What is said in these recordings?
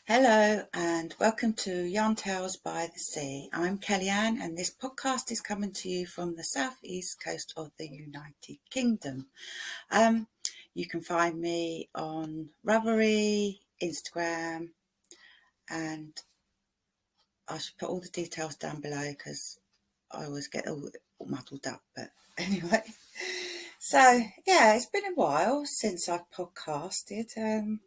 Hello and welcome to Yarn Tales by the Sea. I'm Kellyanne and this podcast is coming to you from the southeast coast of the United Kingdom. You can find me on Ravelry, Instagram, and I should put all the details down below because I always get all muddled up, but anyway. So yeah, it's been a while since I've podcasted.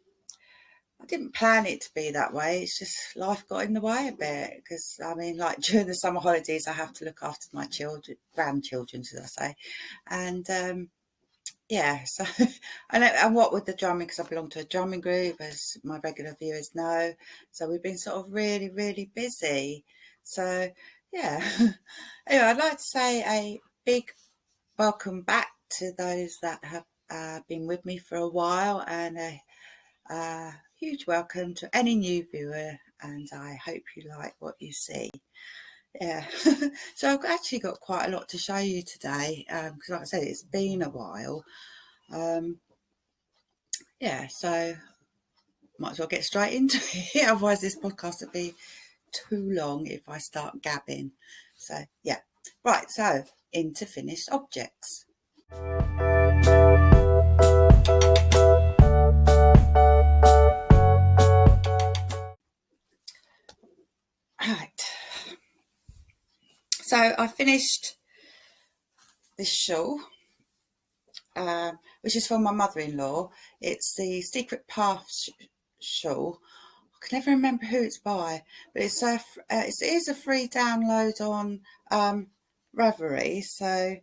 I didn't plan it to be that way. It's just life got in the way a bit because, I mean, like during the summer holidays, I have to look after my grandchildren, should I say. And yeah, so, and what with the drumming, because I belong to a drumming group, as my regular viewers know. So we've been sort of really, really busy. So yeah, anyway, I'd like to say a big welcome back to those that have been with me for a while, and a huge welcome to any new viewer, and I hope you like what you see. Yeah, so I've actually got quite a lot to show you today because, like I said, it's been a while. Yeah, so might as well get straight into it. Otherwise, this podcast would be too long if I start gabbing. So, yeah, right. So into finished objects. Right. So I finished this shawl, which is for my mother-in-law. It's the Secret Path shawl. I can never remember who it's by, but it is a free download on Ravelry. So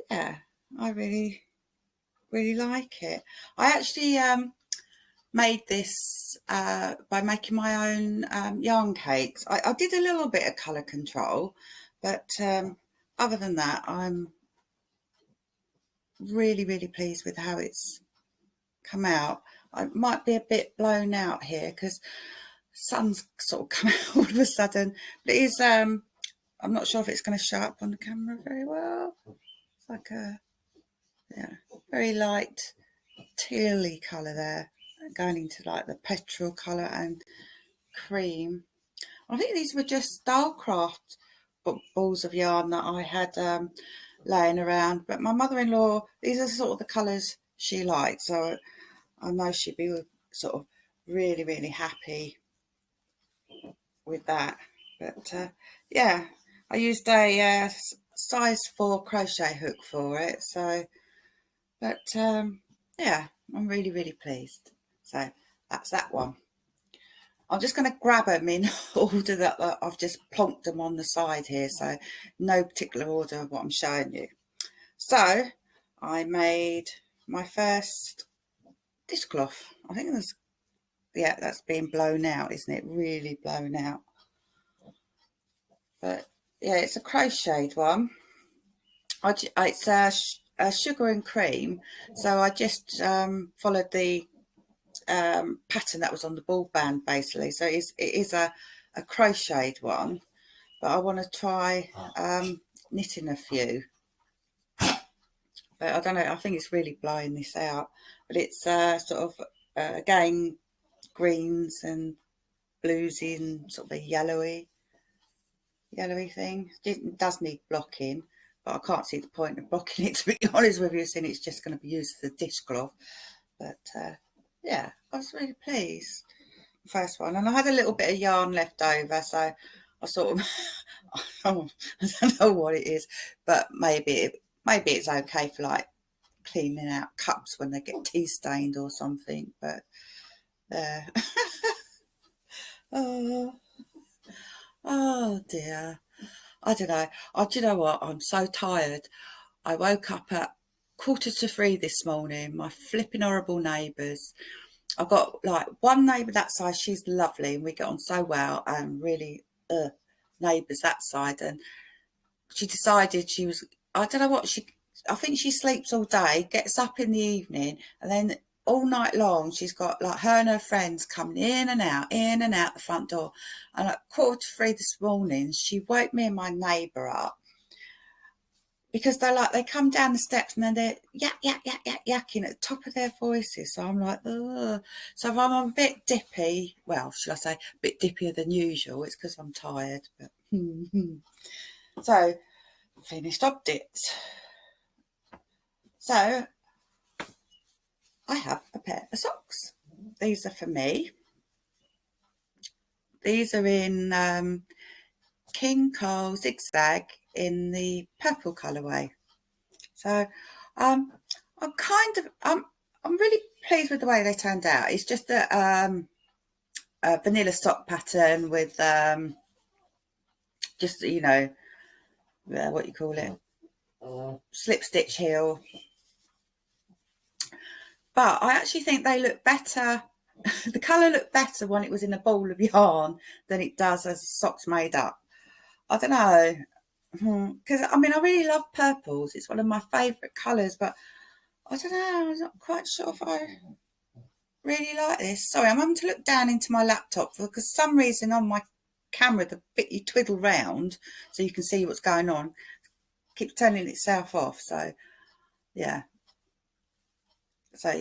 yeah, I really like it. I actually made this by making my own yarn cakes. I did a little bit of colour control, but other than that, I'm really pleased with how it's come out. I might be a bit blown out here because sun's sort of come out all of a sudden, but it is I'm not sure if it's going to show up on the camera very well. It's like a very light tealy colour there, going into like the petrol colour and cream. I think these were just Starcraft balls of yarn that I had laying around, but my mother-in-law, these are sort of the colours she likes, so I know she'd be sort of really happy with that. But yeah, I used a size 4 crochet hook for it. So, but yeah, I'm really pleased. So that's that one. I'm just going to grab them in order that I've just plonked them on the side here. So no particular order of what I'm showing you. So I made my first dishcloth. I think that's being blown out, isn't it? Really blown out. But yeah, it's a crocheted one. It's a sugar and cream. So I just followed the pattern that was on the ball band, basically. So it is a crocheted one, but I want to try knitting a few. But I don't know, I think it's really blowing this out. But it's sort of, again, greens and blues in sort of a yellowy thing. It does need blocking, but I can't see the point of blocking it, to be honest with you, since it's just going to be used as a dishcloth. But yeah, I was really pleased. First one, and I had a little bit of yarn left over, so I sort of I don't know what it is, but maybe it's okay for like cleaning out cups when they get tea stained or something. But oh dear, I don't know. Do you know what? I'm so tired. I woke up at 2:45 this morning. My flipping horrible neighbours. I've got like one neighbour that side. She's lovely and we get on so well, and really neighbours that side. And she decided I don't know what I think she sleeps all day, gets up in the evening, and then all night long she's got like her and her friends coming in and out the front door. And at 2:45 this morning, she woke me and my neighbour up because they come down the steps and then they're yakking at the top of their voices. So I'm like, ugh. So if I'm a bit dippy, well, should I say a bit dippier than usual, it's because I'm tired. But so finished objects. So I have a pair of socks. These are for me. These are in King Cole Zigzag in the purple colourway. So I'm really pleased with the way they turned out. It's just a vanilla sock pattern with just, you know, what you call it, slip stitch heel. But I actually think they look better. The colour looked better when it was in a ball of yarn than it does as socks made up. I don't know, because I mean I really love purples. It's one of my favourite colours, but I don't know, I'm not quite sure if I really like this. Sorry, I'm having to look down into my laptop because for some reason on my camera the bit you twiddle round so you can see what's going on keeps turning itself off. So yeah, I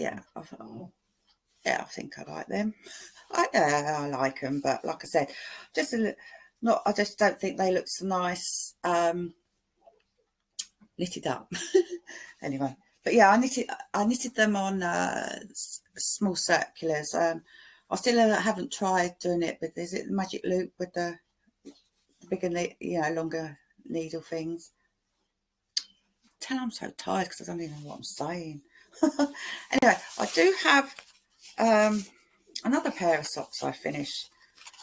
think I like them. I like them, but like I said, just I just don't think they look so nice knitted up. Anyway, but yeah, I knitted them on small circulars. I still haven't tried doing it, but is it the magic loop with the bigger, longer needle things? Tell I'm so tired because I don't even know what I'm saying. Anyway, I do have another pair of socks I finished.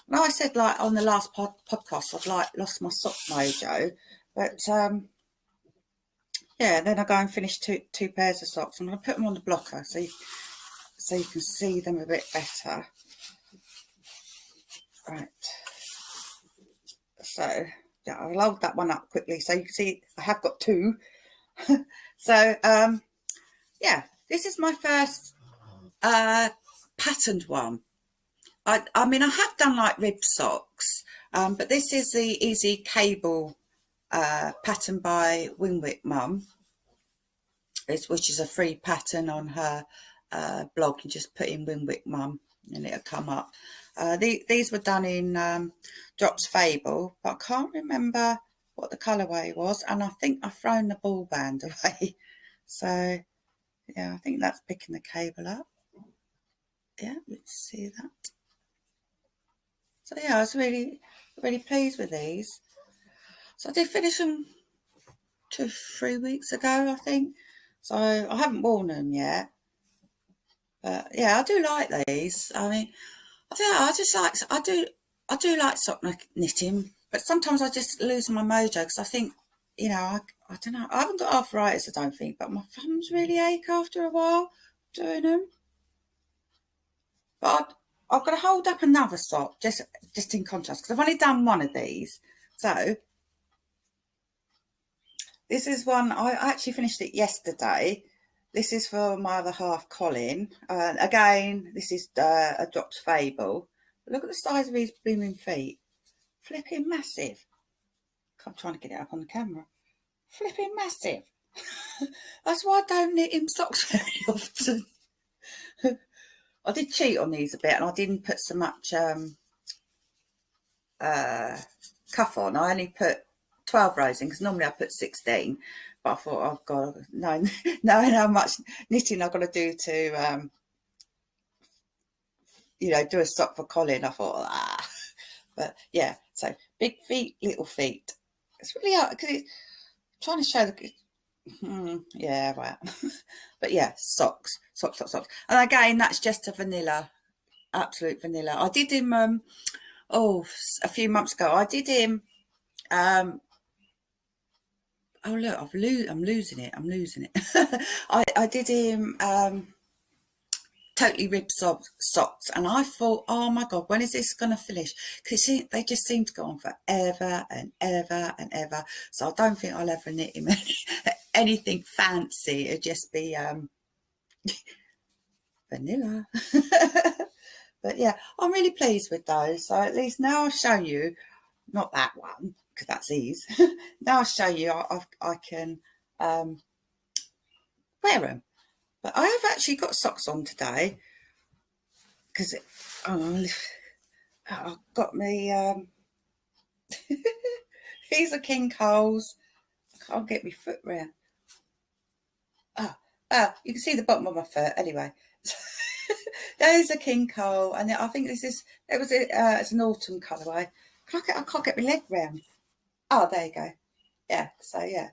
Now I said like on the last podcast I've like lost my sock mojo, but yeah, then I go and finish two pairs of socks. I'm going to put them on the blocker so you can see them a bit better. Right. So yeah, I'll load that one up quickly so you can see I have got two. So yeah, this is my first patterned one. I mean I have done like rib socks, but this is the Easy Cable pattern by Wingwick Mum, which is a free pattern on her blog. You just put in Wingwick Mum and it'll come up. These were done in Drops Fable, but I can't remember what the colourway was, and I think I've thrown the ball band away. So yeah, I think that's picking the cable up. Yeah, let's see that. So yeah, I was really pleased with these. So I did finish them 2-3 weeks ago, I think. So I haven't worn them yet. But yeah, I do like these. I mean, I do like sock knitting, but sometimes I just lose my mojo because I think, I don't know, I haven't got arthritis, I don't think, but my thumbs really ache after a while doing them. But I've got to hold up another sock just in contrast because I've only done one of these. So this is one, I actually finished it yesterday. This is for my other half, Colin. Again, this is a Drops Fable. Look at the size of his blooming feet. Flipping massive. I'm trying to get it up on the camera. Flipping massive. That's why I don't knit him socks very often. I did cheat on these a bit and I didn't put so much cuff on. I only put 12 rows in because normally I put 16. But I thought, oh God, knowing how much knitting I've got to do to, do a sock for Colin, I thought, But yeah, so big feet, little feet. It's really hard because it's trying to show yeah, right. But yeah, socks. And again, that's just a vanilla, absolute vanilla. I did him, a few months ago. I did him, oh look, I'm losing it. I did him, totally ribbed socks, and I thought, oh my God, when is this going to finish? Because they just seem to go on forever and ever and ever. So I don't think I'll ever knit him anything fancy. It'd just be vanilla. But yeah, I'm really pleased with those. So at least now I've shown you, not that one because that's ease. Now I'll show you I can wear them. But I have actually got socks on today because I've got me. These are King Coles. I can't get my foot round. You can see the bottom of my foot anyway. There's a King Cole, and I think it's an autumn colourway. I can't get my leg round. Oh, there you go. Yeah, so yeah,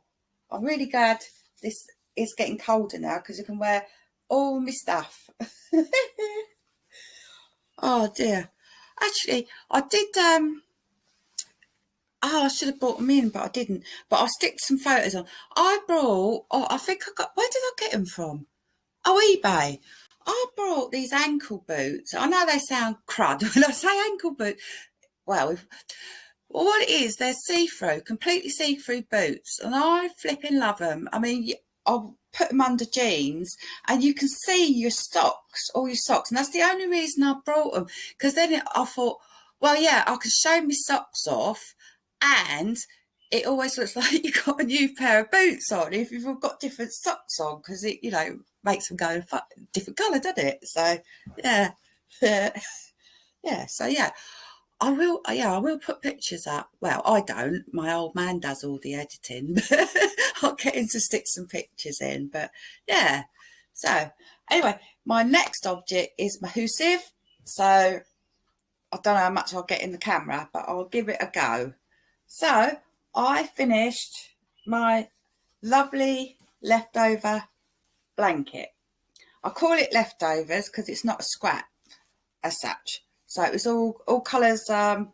I'm really glad this is getting colder now because I can wear all my stuff. Oh dear. Actually, I did. I should have brought them in, but I didn't. But I'll stick some photos on. I brought. Oh, I think I got. Where did I get them from? Oh, eBay. I brought these ankle boots. I know they sound crud when I say ankle boot. Well, what it is, they're see-through, completely see-through boots, and I flipping love them. I mean, I'll put them under jeans, and you can see your socks, all your socks, and that's the only reason I brought them. Because then I thought, well, yeah, I can show my socks off, and it always looks like you've got a new pair of boots on if you've got different socks on, because it, makes them go different colour, doesn't it? So, yeah, yeah. So, yeah. I will put pictures up. Well, I don't. My old man does all the editing. I'll get him to stick some pictures in. But yeah. So anyway, my next object is my hoosive. So I don't know how much I'll get in the camera, but I'll give it a go. So I finished my lovely leftover blanket. I call it leftovers because it's not a scrap as such. So it was all colours that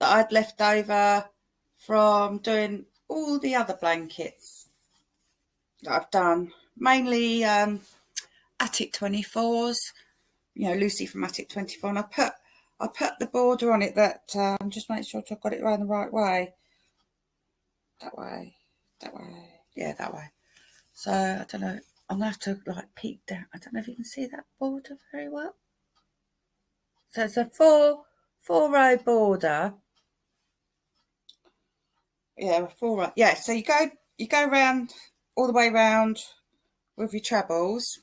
I'd left over from doing all the other blankets that I've done, mainly Attic 24s, Lucy from Attic 24, and I put the border on it that just make sure I've got it around the right way. That way, yeah, that way. So I don't know. I'm gonna have to peek down. I don't know if you can see that border very well. So it's a four-row border. Yeah, 4 row. Yeah, so you go round all the way round with your trebles,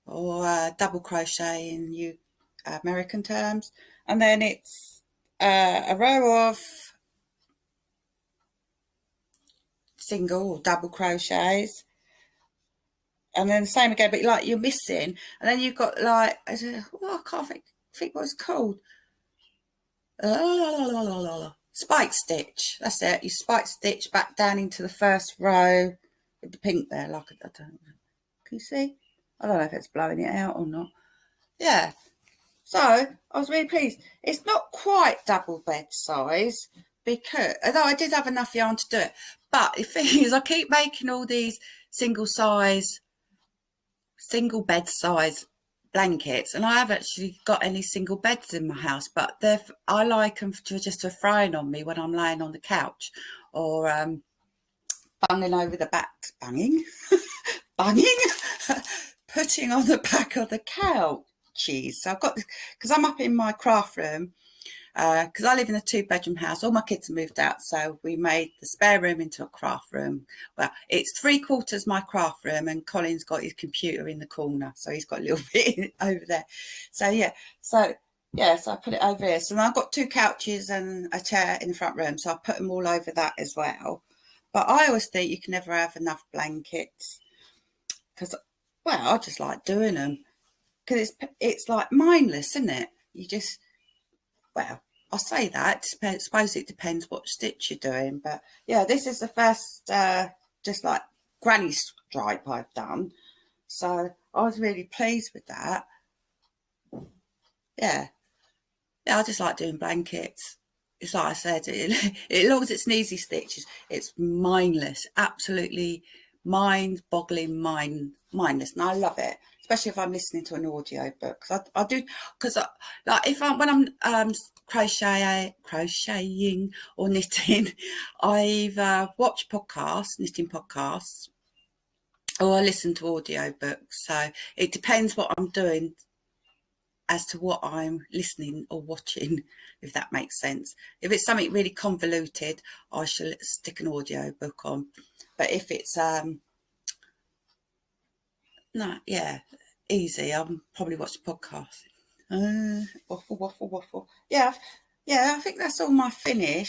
or double crochet in American terms, and then it's a row of single or double crochets, and then the same again, but you're missing, and then you've got I can't think what it's called. Spike stitch. That's it. You spike stitch back down into the first row with the pink there. I don't know. Can you see? I don't know if it's blowing it out or not. Yeah. So I was really pleased. It's not quite double bed size because, although I did have enough yarn to do it, but the thing is, I keep making all these single bed size blankets, and I haven't actually got any single beds in my house, but I like them just for frying on me when I'm laying on the couch, or banging over the back, banging, putting on the back of the couches. So I've got this because I'm up in my craft room. Because I live in a 2-bedroom house, all my kids have moved out, so we made the spare room into a craft room. Well, it's 3/4 my craft room, and Colin's got his computer in the corner, so he's got a little bit over there. So so I put it over here. So now I've got 2 couches and a chair in the front room, so I put them all over that as well. But I always think you can never have enough blankets because, well, I just like doing them because it's like mindless, isn't it? You just, well, I'll say that. I suppose it depends what stitch you're doing. But yeah, this is the first just like granny stripe I've done. So I was really pleased with that. Yeah. Yeah, I just like doing blankets. It's like I said, as long as it's an easy stitch, it's mindless, absolutely mind-boggling, mindless, and I love it. Especially if I'm listening to an audio book, because I do, because when I'm crocheting or knitting, I either watch knitting podcasts, or I listen to audio books. So it depends what I'm doing as to what I'm listening or watching, if that makes sense. If it's something really convoluted, I shall stick an audio book on. But if it's easy, I'll probably watch the podcast. Waffle. Yeah, I think that's all my finish.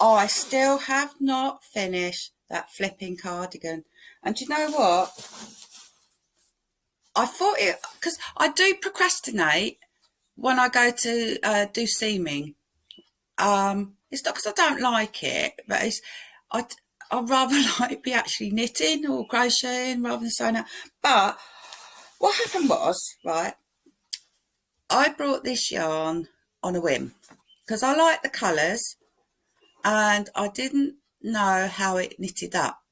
I still have not finished that flipping cardigan. And do you know what? I thought it, because I do procrastinate when I go to do seaming. It's not because I don't like it, but I'd rather like be actually knitting or crocheting rather than sewing up. But what happened was, right, I brought this yarn on a whim because I like the colours and I didn't know how it knitted up.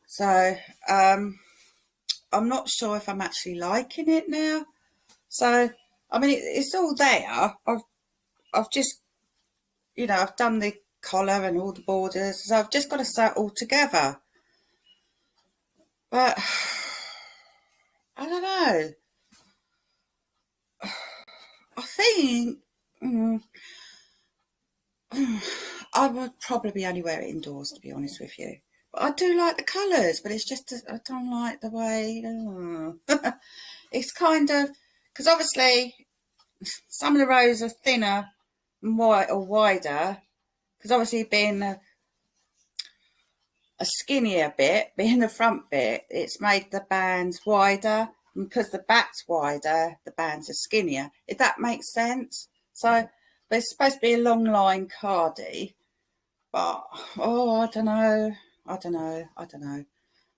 So I'm not sure if I'm actually liking it now. So, I mean, it's all there. I've just, I've done the collar and all the borders, so I've just got to sew it all together. But I don't know. I think I would probably only wear it indoors, to be honest with you. But I do like the colours, but it's just I don't like the way. It's kind of, because obviously some of the rows are thinner and wider, because obviously being a skinnier bit, being the front bit, it's made the bands wider, and because the back's wider, the bands are skinnier, if that makes sense. So, but it's supposed to be a long line cardi, but I don't know.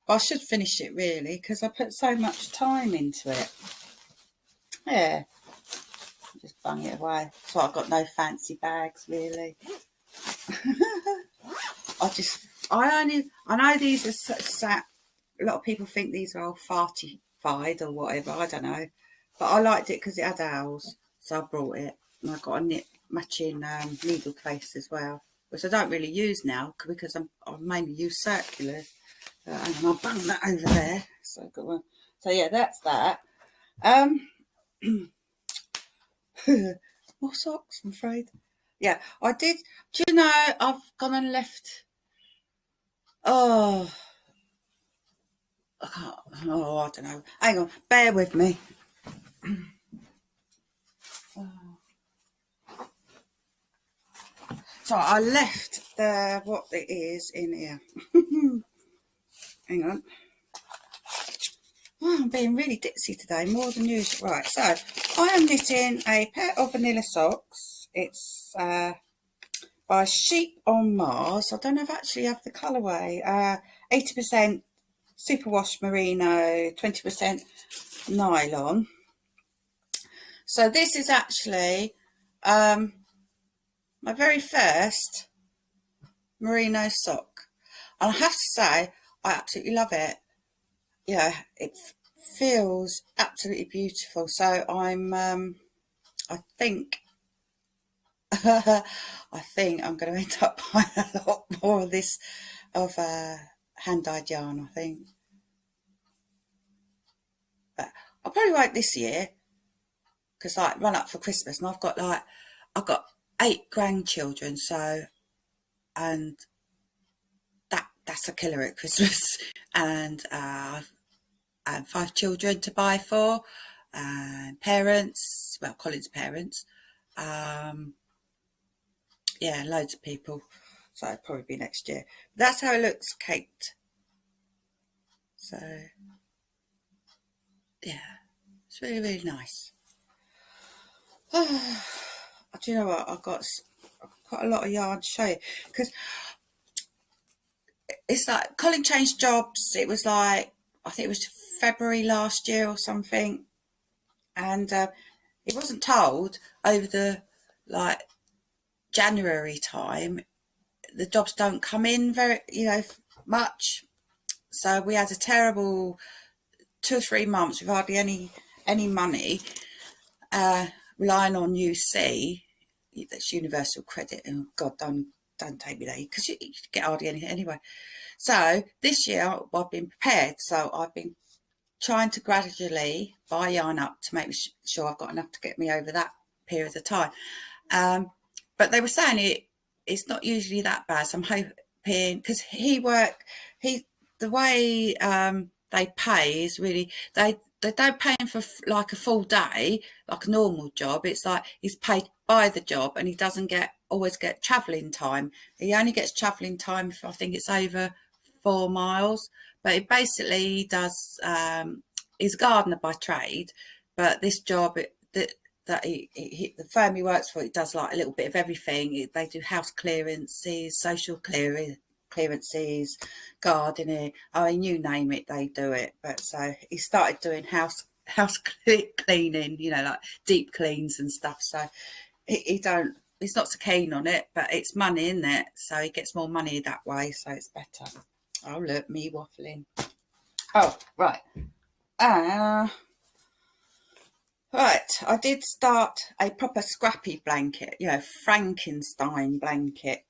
But I should finish it really, because I put so much time into it. Yeah, just bung it away. So I've got no fancy bags really. I know these are a lot of people think these are all fartified or whatever, I don't know. But I liked it because it had owls, so I brought it. And I got a knit matching needle case as well, which I don't really use now because I mainly use circulars. And I'll bung that over there. So I've got one. So yeah, that's that. More socks, I'm afraid. Yeah, I did. Do you know, I've gone and left. Oh, I don't know. Hang on, bear with me. So I left what it is in here. Hang on. Oh, I'm being really ditzy today, more than usual. Right, so I am knitting a pair of vanilla socks. It's by Sheep on Mars. I don't know if I actually have the colourway. 80% superwash merino, 20% nylon. So this is actually my very first merino sock. And I have to say, I absolutely love it. Yeah, it feels absolutely beautiful. So I think I'm going to end up buying a lot more of this hand-dyed yarn, I think. But I probably won't this year because run up for Christmas and I've got 8 grandchildren, so and that's a killer at Christmas and 5 children to buy for, and parents, well, Colin's parents, yeah, loads of people. So it'll probably be next year. That's how it looks caked. So yeah, it's really, really nice. Do you know what? I've got quite a lot of yarn to show you because it's like Colin changed jobs. It was like, I think it was February last year or something, and he wasn't told over the January time. The jobs don't come in very much, so we had a terrible 2 or 3 months with hardly any money, relying on UC, that's Universal Credit, and God, don't don't take me there because you get hardly anything anyway. So this year I've been prepared. So I've been trying to gradually buy yarn up to make sure I've got enough to get me over that period of time. But they were saying it's not usually that bad. So I'm hoping, because the way they pay is really, they don't pay him for like a full day, like a normal job. It's like he's paid by the job and he doesn't always get travelling time. He only gets travelling time if I think it's over 4 miles. But it basically does, he's a gardener by trade, but this job, the firm he works for, it does like a little bit of everything. They do house clearances, social clearances, gardening. I mean, you name it, they do it. But so he started doing house cleaning, like deep cleans and stuff. So he's not so keen on it, but it's money, isn't it? So he gets more money that way, so it's better. Oh, look, me waffling. Oh, right. Right, I did start a proper scrappy blanket, Frankenstein blanket.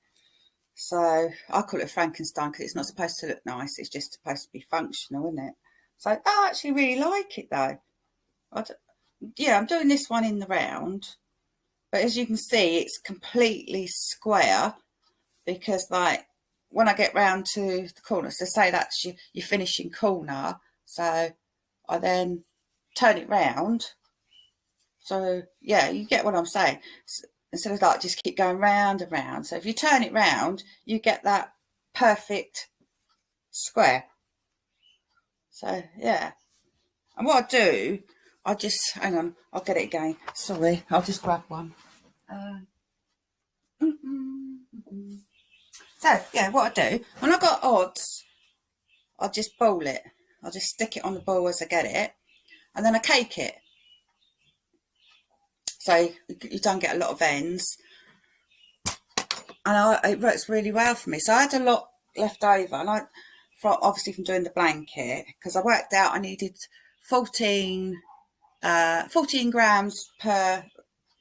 So I call it a Frankenstein because it's not supposed to look nice. It's just supposed to be functional, isn't it? So I actually really like it, though. I'm doing this one in the round. But as you can see, it's completely square because, like, when I get round to the corner, so say that's your finishing corner, so I then turn it round. So yeah, you get what I'm saying. So, instead of like just keep going round and round. So if you turn it round, you get that perfect square. So yeah. And what I do, hang on, I'll get it again. Sorry, I'll just grab one. So yeah, what I do, when I've got odds, I'll just ball it. I'll just stick it on the ball as I get it, and then I cake it. So you don't get a lot of ends, and it works really well for me. So I had a lot left over, and obviously from doing the blanket, because I worked out I needed 14 grams per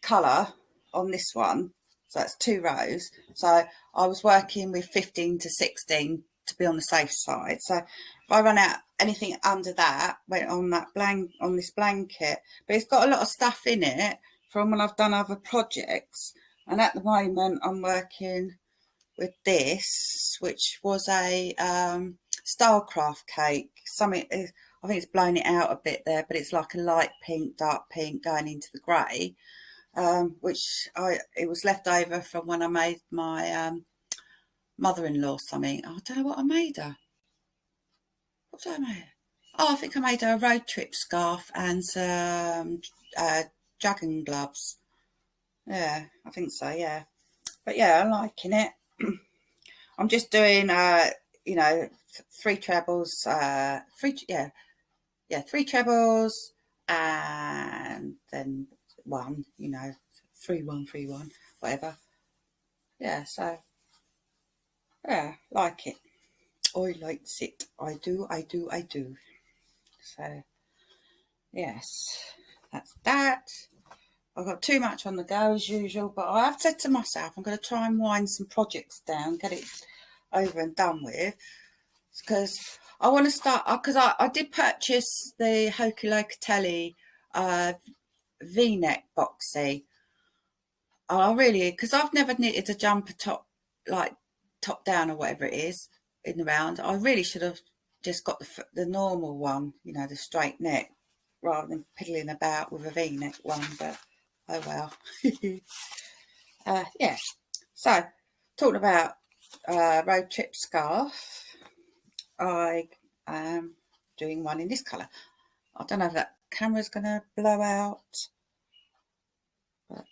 colour on this one, so that's 2 rows. So I was working with 15 to 16 to be on the safe side. So if I run out anything under that, went on this blanket. But it's got a lot of stuff in it from when I've done other projects, and at the moment I'm working with this, which was a Starcraft Cake. I think it's blown it out a bit there, but it's like a light pink, dark pink going into the grey, it was left over from when I made my mother-in-law something. I don't know what I made her. What did I make? Oh, I think I made her a Roadtrip Scarf and some dragon gloves. Yeah, I think so, yeah. But yeah, I'm liking it. I'm just doing, 3 trebles, 3 trebles, and then 1, 3 1 3 1, whatever. Yeah, so yeah, like it. I likes it. I do. So yes, that's that. I've got too much on the go as usual, but I have said to myself I'm going to try and wind some projects down, get it over and done with, because I want to start, because I did purchase the Hokey Locatelli V-neck boxy. I really, because I've never knitted a jumper top, like top down or whatever it is in the round. I really should have just got the normal one, the straight neck, rather than piddling about with a V-neck one, but oh well. Yeah, so talking about Roadtrip Scarf, I am doing one in this colour. I don't know if that camera's going to blow out, but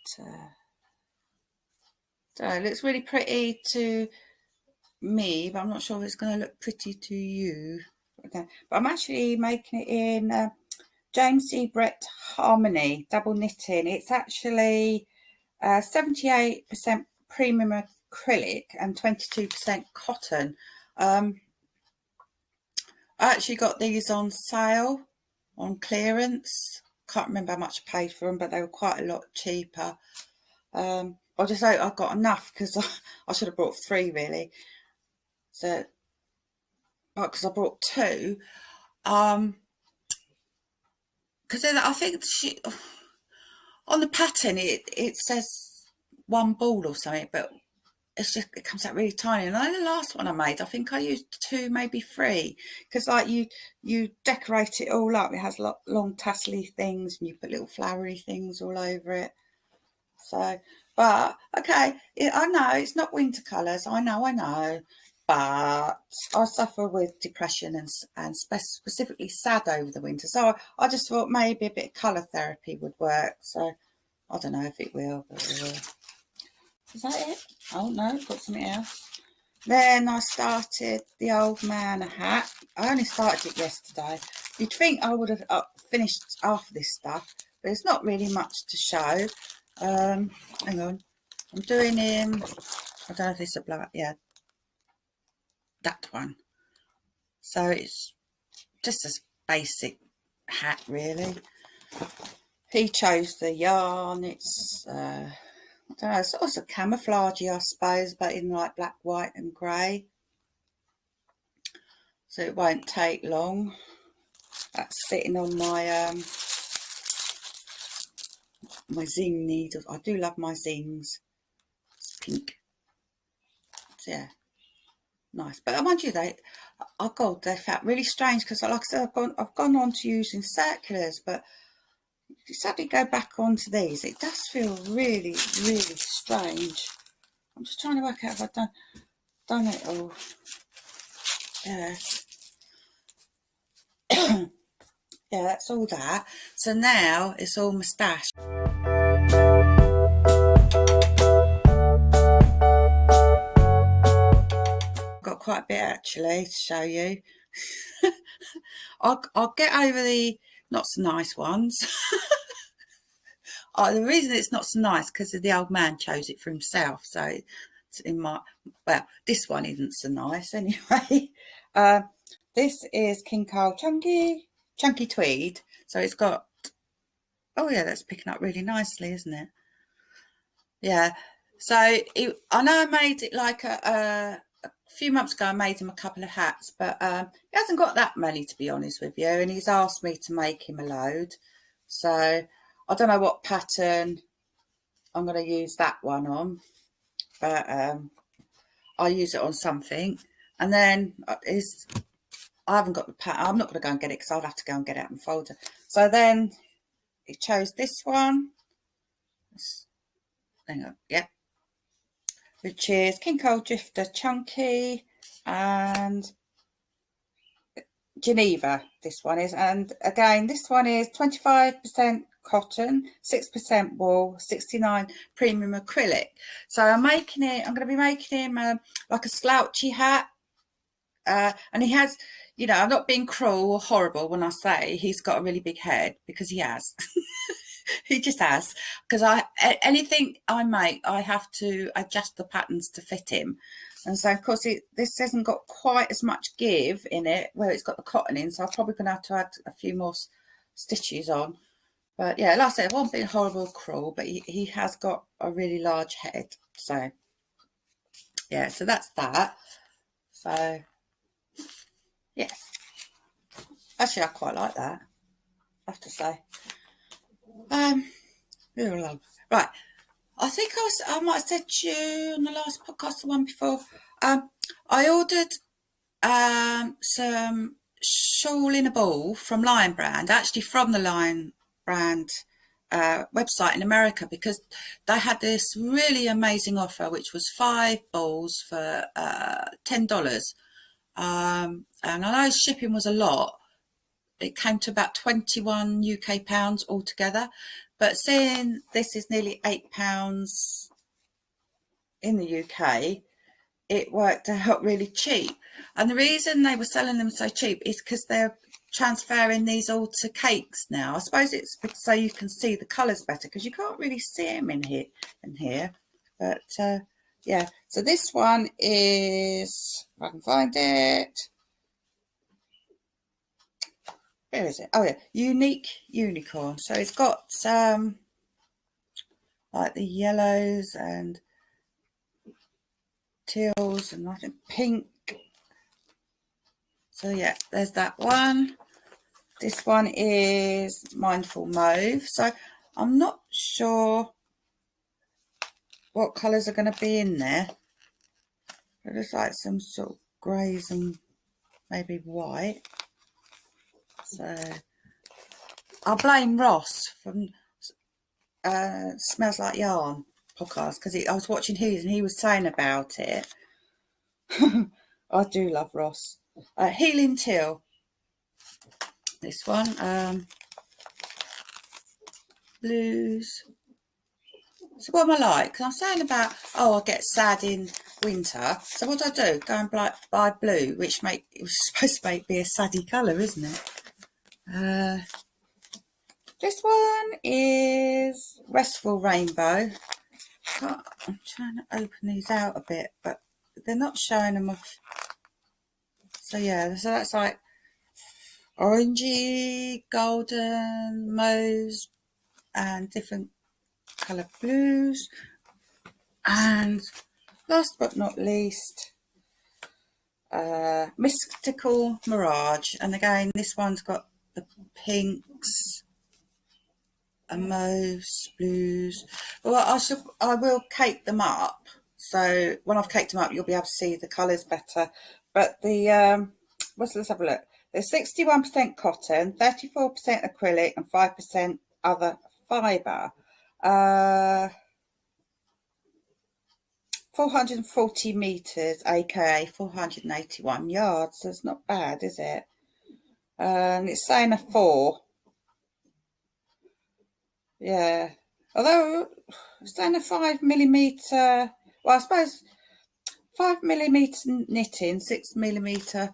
so it looks really pretty to me, but I'm not sure if it's going to look pretty to you. Okay, but I'm actually making it in James C. Brett Harmony double knitting. It's actually 78% premium acrylic and 22% cotton. I actually got these on sale, on clearance. Can't remember how much I paid for them, but they were quite a lot cheaper. I just hope I've got enough, because I should have brought 3 really. So, because I brought 2, because I think on the pattern it says 1 ball or something, but it comes out really tiny. And I know the last one I made, I think I used 2, maybe 3, because like you decorate it all up. It has long tassely things, and you put little flowery things all over it. So, but okay, I know it's not winter colours. I know, but I suffer with depression and specifically sad over the winter. So I just thought maybe a bit of colour therapy would work. So I don't know if it will, but it will. Is that it? Oh no, got something else. Then I started the old man hat. I only started it yesterday. You'd think I would have finished half of this stuff, but there's not really much to show. Hang on. I'm doing him. I don't know if this will blow up. Yeah, that one. So it's just a basic hat, really. He chose the yarn. It's I don't know, it's also camouflagey, I suppose, but in like black, white and grey. So it won't take long. That's sitting on my zing needles. I do love my zings. It's pink. So yeah, nice. But I mind you, oh god, they felt really strange, because like I said, I've gone on to using circulars, but if you suddenly go back onto these, it does feel really, really strange. I'm just trying to work out if I've done it all. Yeah. Yeah, that's all that. So now it's all moustache. Got quite a bit actually to show you. I'll get over the not so nice ones. The reason it's not so nice because the old man chose it for himself. So it's in my, well, this one isn't so nice anyway. This is King Cole Chunky Tweed. So it's got, oh yeah, that's picking up really nicely, isn't it? Yeah. So I know I made it like a few months ago. I made him a couple of hats, but he hasn't got that many, to be honest with you. And he's asked me to make him a load. So I don't know what pattern I'm going to use that one on, but I'll use it on something. And then I haven't got the pattern. I'm not going to go and get it because I'll have to go and get it out and fold it. So then he chose this one. Hang on, yeah. Which is King Cole Drifter Chunky and Geneva, this one is. And again, this one is 25% cotton, 6% wool, 69 premium acrylic. So I'm going to be making him like a slouchy hat. And he has, I'm not being cruel or horrible when I say he's got a really big head, because he has. He just has, because anything I make, I have to adjust the patterns to fit him. And so, of course, this hasn't got quite as much give in it where it's got the cotton in, so I'm probably going to have to add a few more stitches on. But yeah, like I said, it won't be horrible or cruel, but he has got a really large head. So yeah, so that's that. So yeah, actually I quite like that, I have to say. Right, I think I might have said to you on the last podcast, the one before, I ordered some Shawl in a ball from Lion Brand, actually from the Lion Brand website in America, because they had this really amazing offer, which was 5 balls for $10. And I know shipping was a lot. It came to about 21 UK pounds altogether, but seeing this is nearly £8 in the UK, it worked out really cheap. And the reason they were selling them so cheap is because they're transferring these all to cakes now. I suppose it's so you can see the colours better, because you can't really see them in here. But yeah, so this one is, if I can find it, where is it? Oh yeah, Unique Unicorn. So it's got like the yellows and teals and I think pink. So yeah, there's that one. This one is Mindful Mauve. So I'm not sure what colours are going to be in there. It looks like some sort of greys and maybe white. So I'll blame Ross from Smells Like Yarn podcast because I was watching his and he was saying about it. I do love Ross. Healing Teal. This one. Blues. So what am I like? I'm saying about, I get sad in winter. So what do? Go and buy blue, which it was supposed to be a saddy colour, isn't it? This one is Restful Rainbow. I'm trying to open these out a bit, but they're not showing them off. So yeah, so that's like orangey, golden, mauve, and different colour blues. And last but not least, Mystical Mirage. And again, this one's got the pinks and mauves, blues. Well, I will cake them up. So when I've caked them up, you'll be able to see the colours better. But the let's have a look. There's 61% cotton, 34% acrylic, and 5% other fibre. 440 metres, aka 481 yards. So it's not bad, is it? And it's saying a 4. Yeah. Although it's saying a 5mm. Well, I suppose 5mm knitting, 6mm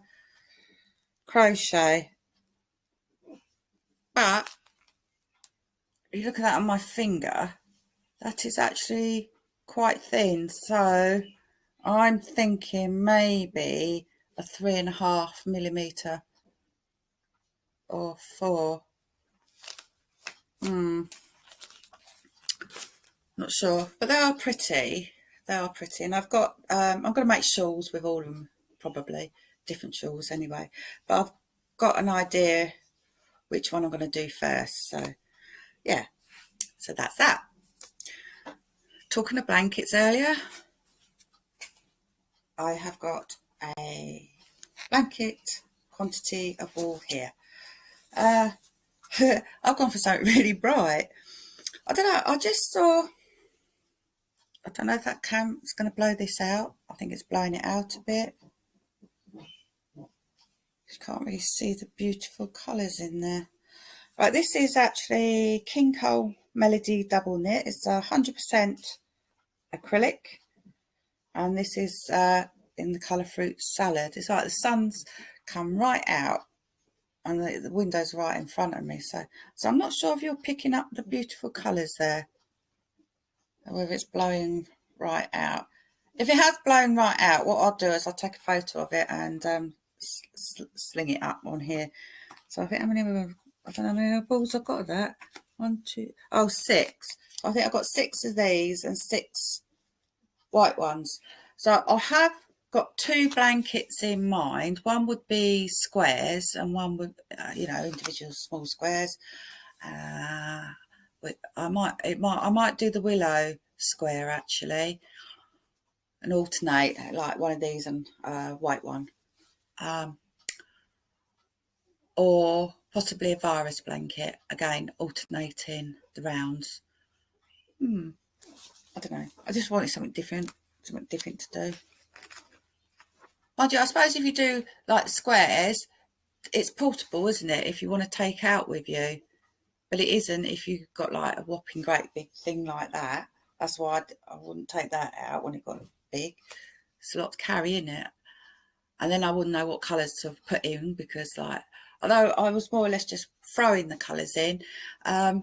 crochet. But if you look at that on my finger, that is actually quite thin. So I'm thinking maybe a 3.5mm or 4. Not sure, but they are pretty. They are pretty, and I've got. I'm going to make shawls with all of them, probably different shawls anyway. But I've got an idea which one I'm going to do first. So yeah, so that's that. Talking of blankets earlier, I have got a blanket quantity of wool here. I've gone for something really bright. I don't know. I just saw. I don't know if that cam's going to blow this out. I think it's blowing it out a bit. Just can't really see the beautiful colours in there. Right, this is actually King Cole Melody Double Knit. It's 100% acrylic. And this is in the colour Fruit Salad. It's like the sun's come right out and the window's right in front of me. So I'm not sure if you're picking up the beautiful colours there. Or whether it's blowing right out. If it has blown right out, what I'll do is I'll take a photo of it and sling it up on here. So I think I don't know how many balls I've got of that. 1, 2, 6. I think I've got 6 of these and 6 white ones. So I have got 2 blankets in mind. One would be squares and one would, individual small squares. I might do the willow square actually and alternate like one of these and white one. Or possibly a virus blanket, again, alternating the rounds. I don't know. I just wanted something different to do. Mind you, I suppose if you do like the squares, it's portable, isn't it? If you want to take out with you. But it isn't if you've got like a whopping great big thing like that. That's why I wouldn't take that out when it got big. It's a lot to carry in it. And then I wouldn't know what colours to put in because although I was more or less just throwing the colours in, I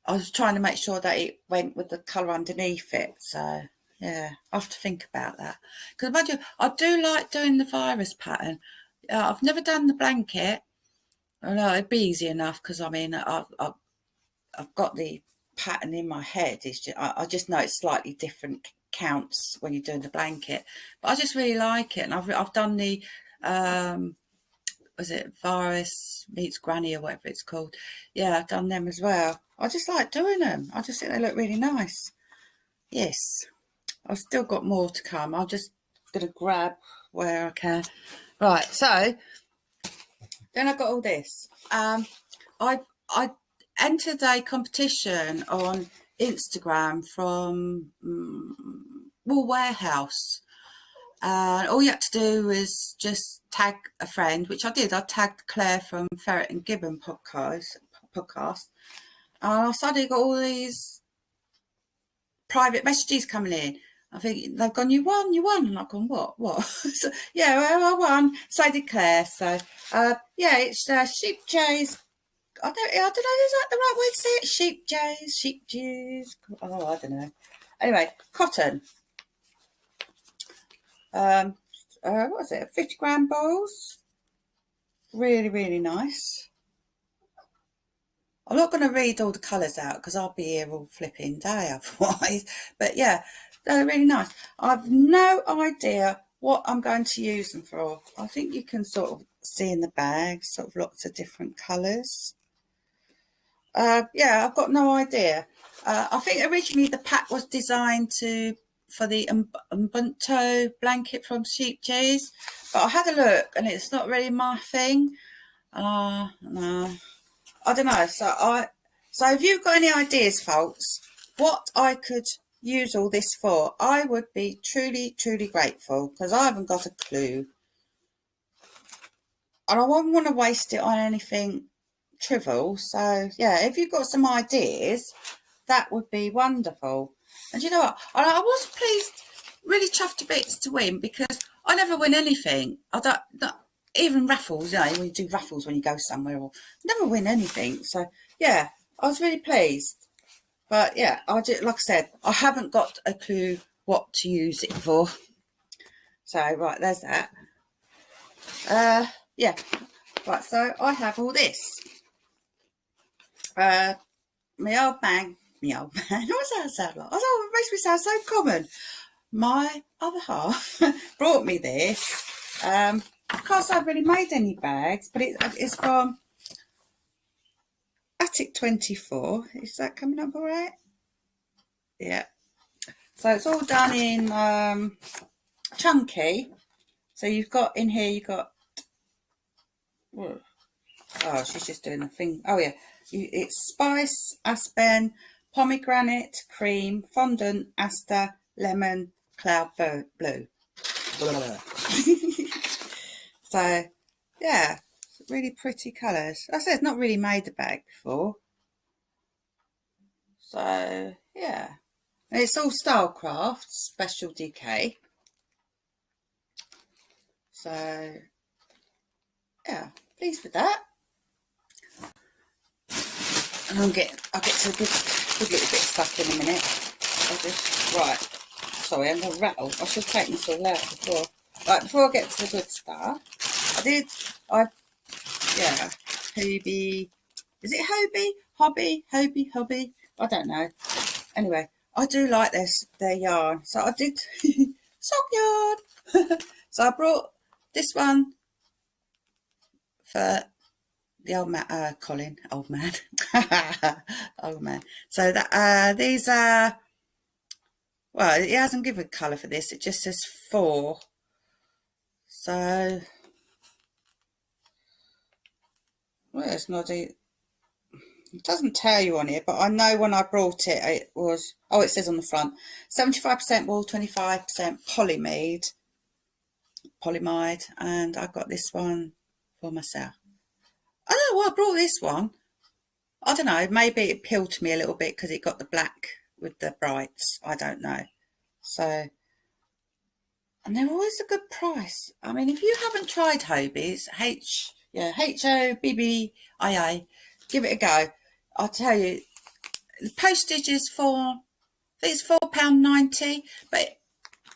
was trying to make sure that it went with the colour underneath it. So yeah, I have to think about that. Because imagine, I do like doing the virus pattern. I've never done the blanket. I know it'd be easy enough because I mean I've got the pattern in my head. It's just, I just know it's slightly different counts when you're doing the blanket, but I just really like it. And I've done the was it Virus Meets Granny or whatever it's called. Yeah, I've done them as well. I just like doing them. I just think they look really nice. Yes, I've still got more to come. I'm just gonna grab where I can. Right, so then I got all this. I entered a competition on Instagram from Wool Warehouse. All you had to do was just tag a friend, which I did. I tagged Claire from Ferret and Gibbon podcast. And I suddenly got all these private messages coming in. I think they've gone, you won. And I've gone, what? So, yeah, well, I won. So did Claire. So, yeah, it's Sheep Jays. I don't know, is that the right way to say it? Sheep Jays. Oh, I don't know. Anyway, cotton. What was it? 50-gram balls. Really, really nice. I'm not going to read all the colours out because I'll be here all flipping day otherwise. But yeah, they're really nice. I've no idea what I'm going to use them for. I think you can sort of see in the bag, sort of lots of different colours. Yeah, I've got no idea. I think originally the pack was designed for the Ubuntu blanket from Sheep Cheese, but I had a look and it's not really my thing. No, I don't know. So if you've got any ideas, folks, what I could use all this for, I would be truly, truly grateful because I haven't got a clue. And I won't want to waste it on anything trivial. So, yeah, if you've got some ideas, that would be wonderful. And you know what? I was pleased, really chuffed to bits to win because I never win anything. I don't even raffles, you know, when you do raffles when you go somewhere, or never win anything. So, yeah, I was really pleased. But, yeah, like I said, I haven't got a clue what to use it for. So, right, there's that. Yeah, right, so I have all this. My old man, what's that sound like? Oh, it makes me sound so common. My other half brought me this. I can't say I've really made any bags, but it's from Attic 24. Is that coming up all right? Yeah. So it's all done in chunky. So you've got in here, you've got... Oh, she's just doing the thing. Oh, yeah. It's spice, aspen, pomegranate, cream, fondant, aster, lemon, cloud blue. So, yeah, really pretty colours. I said it's not really made a bag before. So, yeah. And it's all Starcraft, special DK. So, yeah, pleased with that. And I'll get to the good little bit stuck in a minute. Right. Sorry, I'm going to rattle. I should have taken this all out before. Right, before I get to the good stuff, Hobbi. Is it Hobbi? Hobbi? I don't know. Anyway, I do like their yarn. So I did sock yarn. So I brought this one for the old man, Colin, old man. Old man. So that these are, well, it hasn't given colour for this. It just says 4. So, well, it's not it doesn't tell you on here, but I know when I brought it, it was, oh, it says on the front, 75% wool, 25% polyamide, and I got this one for myself. I don't know why I brought this one. I don't know, maybe it appealed to me a little bit because it got the black with the brights. I don't know. So, and they're always a good price. I mean, if you haven't tried Hobbi's, Hobbia, give it a go. I'll tell you, the postage is I think it's £4.90, but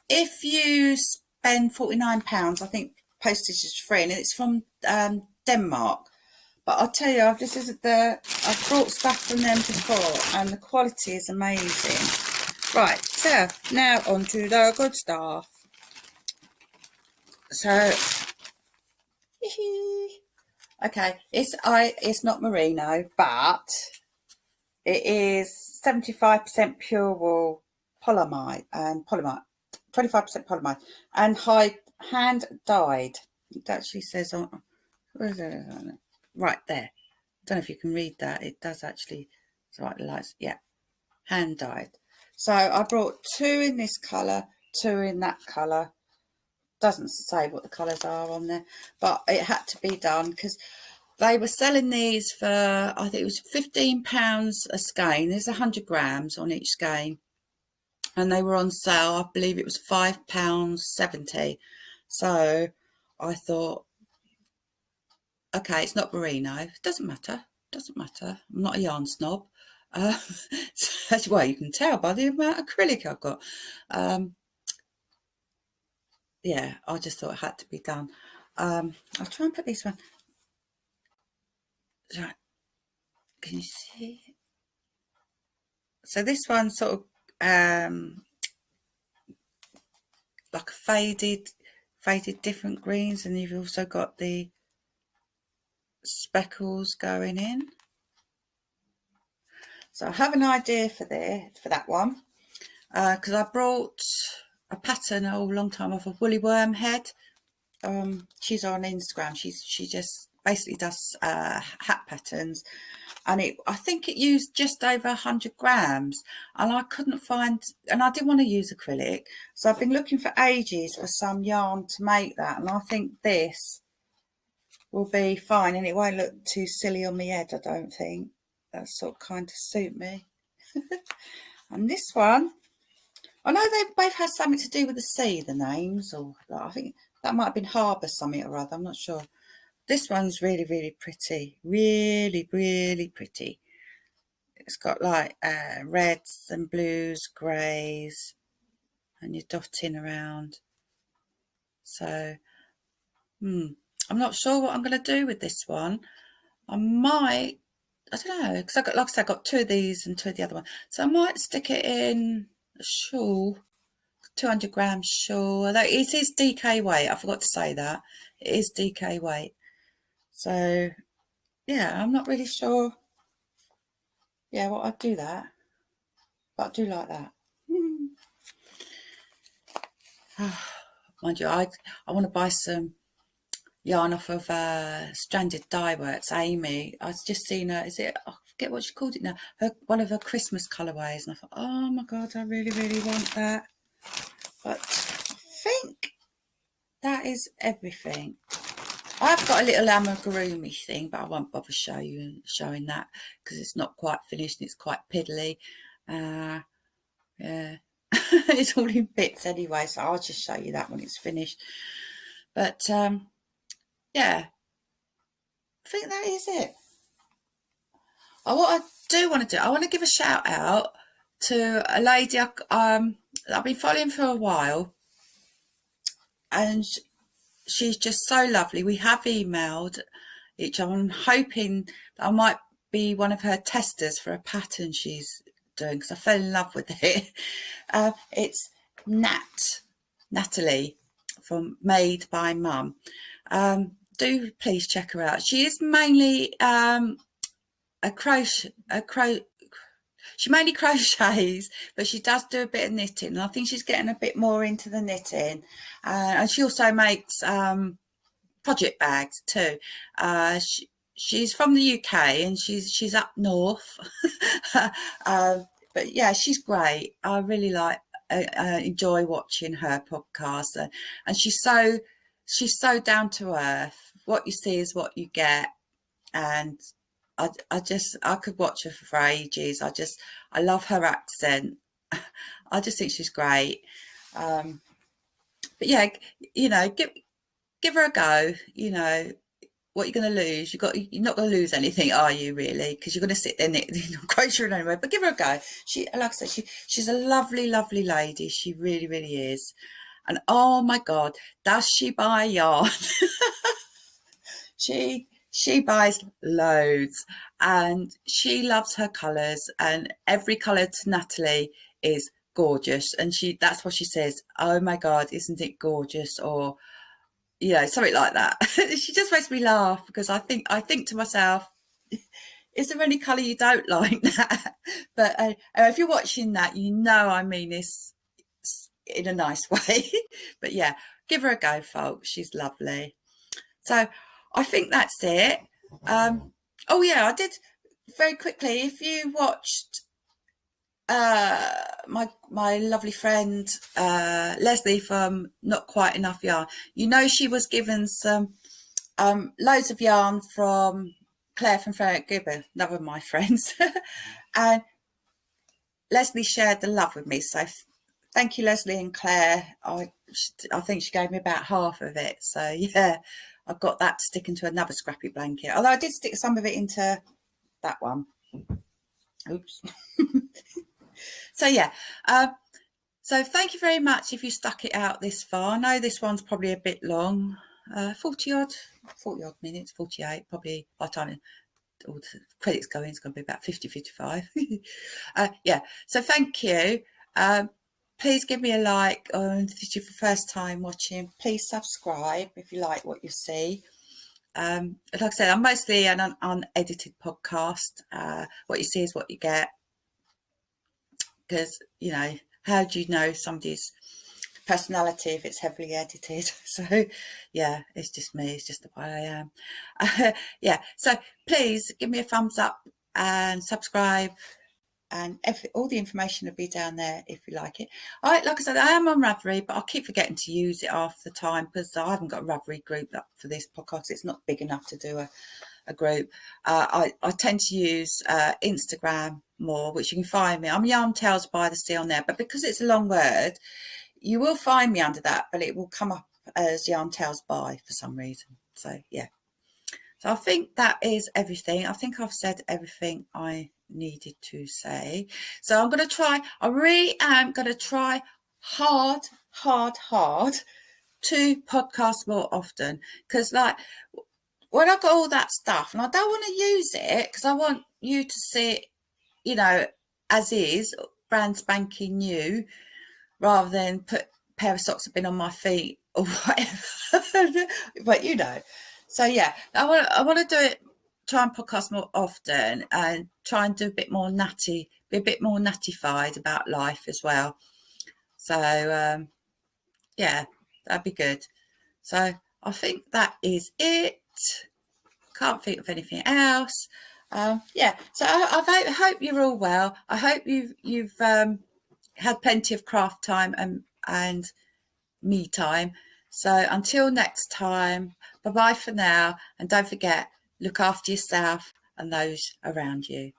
if you spend £49, I think postage is free, and it's from Denmark. But I'll tell you, this is I've brought stuff from them before, and the quality is amazing. Right, so now on to the good stuff. So, okay, it's not merino, but it is 75% pure wool polyamide and 25% polyamide, and hand dyed. It actually says on, where is it? Right there. I don't know if you can read that. It does actually. It's right, the lights. Yeah, hand dyed. So I brought 2 in this colour, 2 in that colour. Doesn't say what the colours are on there, but it had to be done because they were selling these for, I think it was £15 a skein. There's 100 grams on each skein, and they were on sale. I believe it was £5.70. So I thought, okay, it's not merino. It doesn't matter. Doesn't matter. I'm not a yarn snob. Well, you can tell by the amount of acrylic I've got. Yeah, I just thought it had to be done. I'll try and put this one. Right, can you see? So this one's sort of like a faded different greens, and you've also got the speckles going in. So I have an idea for that one, because I brought a pattern a long time of a woolly worm head. She's on Instagram. She just basically does hat patterns, and I think it used just over 100 grams, and I couldn't find, and I didn't want to use acrylic, so I've been looking for ages for some yarn to make that, and I think this will be fine, and it won't look too silly on my head. I don't think that sort of kind of suit me. And this one, I know they both had something to do with the sea, the names, or I think that might have been harbour something or other, I'm not sure. This one's really, really pretty. Really, really pretty. It's got like reds and blues, greys, and you're dotting around. So, I'm not sure what I'm going to do with this one. I don't know, because like I said, I got 2 of these and 2 of the other one. So I might stick it in a shawl, 200 gram shawl. Although it is DK weight, I forgot to say that. It is DK weight. So, yeah, I'm not really sure. Yeah, well, I'd do that. But I do like that. Mind you, I want to buy some yarn off of Stranded Dye Works, Amy. I've just seen her, I forget what she called it now, one of her Christmas colourways, and I thought, oh my God, I really, really want that. But I think that is everything. I've got a little amigurumi thing, but I won't bother showing that because it's not quite finished and it's quite piddly. Yeah. It's all in bits anyway, so I'll just show you that when it's finished. But yeah, I think that is it. What I do want to do, I want to give a shout out to a lady I've been following for a while, and she's just so lovely. We have emailed each other. I'm hoping that I might be one of her testers for a pattern she's doing, because I fell in love with it. It's Natalie from Made by Mum. Do please check her out. She is mainly she mainly crochets, but she does do a bit of knitting, and I think she's getting a bit more into the knitting. And she also makes project bags too. She's from the UK, and she's up north. But yeah, she's great. I really enjoy watching her podcast, and she's so down to earth. What you see is what you get, and I could watch her for ages. I love her accent. I just think she's great. But yeah, give her a go. What you're going to lose. You're not going to lose anything, are you, really? Because you're going to sit there crocheting anyway. But give her a go. Like I said, she's a lovely, lovely lady. She really, really is. And oh my God, does she buy yarn? She She buys loads and she loves her colours, and every colour to Natalie is gorgeous, and that's what she says, oh my god, isn't it gorgeous, or something like that. She just makes me laugh because I think to myself, is there any colour you don't like? But if you're watching that, I mean this in a nice way. But yeah, give her a go, folks. She's lovely. So I think that's it. Oh yeah, I did very quickly. If you watched my lovely friend Leslie from Not Quite Enough Yarn, she was given some loads of yarn from Claire from Frankenstein, another of my friends, and Leslie shared the love with me. So thank you, Leslie and Claire. I think she gave me about half of it. So yeah, I've got that to stick into another scrappy blanket. Although I did stick some of it into that one. Oops. So yeah. So thank you very much if you stuck it out this far. I know this one's probably a bit long. 40 odd minutes, 48 probably by the time all the credits go in. It's going to be about 55. Yeah, so thank you. Please give me a like, if it's your first time watching. Please subscribe if you like what you see. Like I said, I'm mostly an unedited podcast. What you see is what you get, because how do you know somebody's personality if it's heavily edited? So yeah, it's just me, it's just the way I am. Yeah, so please give me a thumbs up and subscribe, and all the information will be down there if you like it. Like I said, I am on Ravelry, but I'll keep forgetting to use it half the time because I haven't got a Ravelry group up for this podcast. It's not big enough to do a group. I tend to use Instagram more, which you can find me. I'm Yarn Tales by the Sea on there, but because it's a long word, you will find me under that, but it will come up as Yarn Tales by for some reason. So yeah. So I think that is everything. I think I've said everything I needed to say. So I'm going to try. I really am going to try hard to podcast more often, because like when I got all that stuff and I don't want to use it because I want you to see it, as is, brand spanking new, rather than put a pair of socks have been on my feet or whatever. But so yeah, I want to do it, try and podcast more often and try and do a bit more natty, be a bit more nattified about life as well. So yeah, that'd be good. So I think that is it. Can't think of anything else. Yeah, so I hope you're all well. I hope you've had plenty of craft time and me time. So until next time, bye bye for now, and don't forget, look after yourself and those around you.